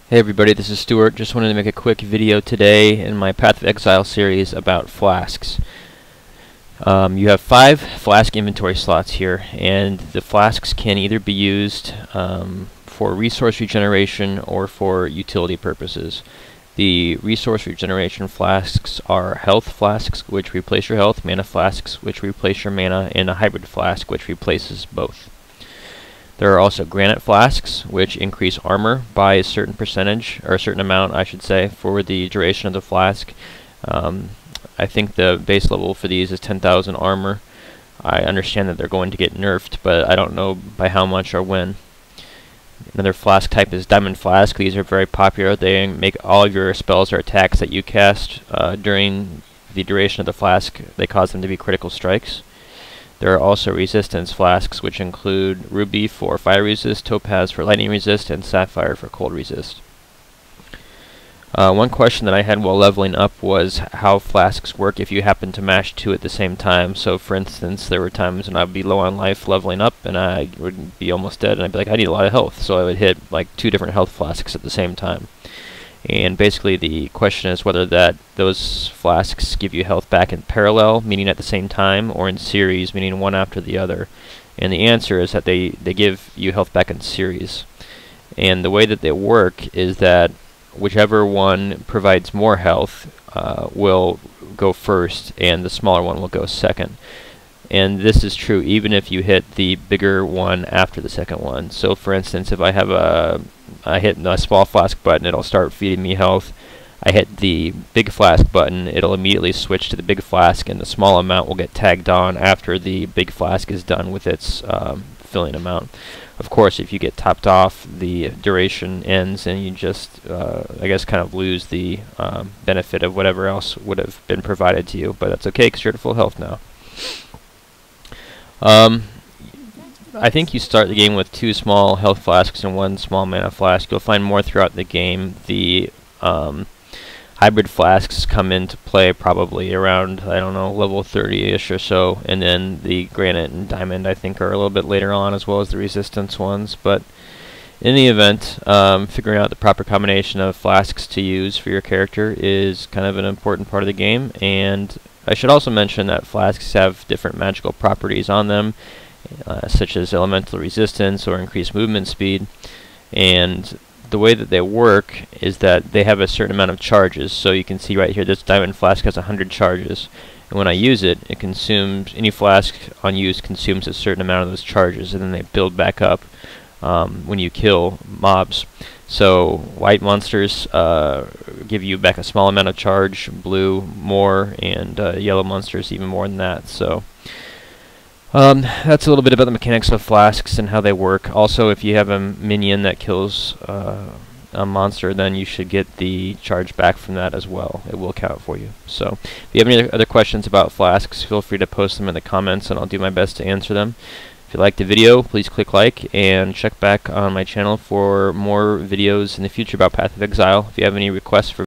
Hey everybody, this is Stuart. Just wanted to make a quick video today in my Path of Exile series about flasks. You have 5 flask inventory slots here, and the flasks can either be used for resource regeneration or for utility purposes. The resource regeneration flasks are health flasks, which replace your health, mana flasks, which replace your mana, and a hybrid flask, which replaces both. There are also granite flasks, which increase armor by a certain percentage, or a certain amount, I should say, for the duration of the flask. I think the base level for these is 10,000 armor. I understand that they're going to get nerfed, but I don't know by how much or when. Another flask type is diamond flask. These are very popular. They make all of your spells or attacks that you cast during the duration of the flask, they cause them to be critical strikes. There are also resistance flasks, which include ruby for fire resist, topaz for lightning resist, and sapphire for cold resist. One question that I had while leveling up was how flasks work if you happen to mash 2 at the same time. So for instance, there were times when I'd be low on life leveling up and I would be almost dead and I'd be like, I need a lot of health, so I would hit like 2 different health flasks at the same time. And basically the question is whether those flasks give you health back in parallel, meaning at the same time, or in series, meaning one after the other. And the answer is that they give you health back in series. And the way that they work is that whichever one provides more health will go first, and the smaller one will go second. And this is true even if you hit the bigger one after the second one. So for instance, if I hit the small flask button, it'll start feeding me health. I hit the big flask button, it'll immediately switch to the big flask, and the small amount will get tagged on after the big flask is done with its filling amount. Of course, if you get topped off, the duration ends and you just, I guess, kind of lose the benefit of whatever else would have been provided to you. But that's okay because you're at full health now. I think you start the game with 2 small health flasks and 1 small mana flask. You'll find more throughout the game. The hybrid flasks come into play probably around, I don't know, level 30-ish or so, and then the granite and diamond I think are a little bit later on, as well as the resistance ones. But in any event, figuring out the proper combination of flasks to use for your character is kind of an important part of the game. And I should also mention that flasks have different magical properties on them, such as elemental resistance or increased movement speed. And the way that they work is that they have a certain amount of charges. So you can see right here, this diamond flask has 100 charges. And when I use it, it consumes, any flask on use consumes a certain amount of those charges, and then they build back up when you kill mobs. So white monsters give you back a small amount of charge, blue more, and yellow monsters even more than that. So that's a little bit about the mechanics of flasks and how they work. Also, if you have a minion that kills a monster, then you should get the charge back from that as well. It will count for you. So if you have any other questions about flasks, feel free to post them in the comments and I'll do my best to answer them. If you liked the video, please click like and check back on my channel for more videos in the future about Path of Exile. If you have any requests for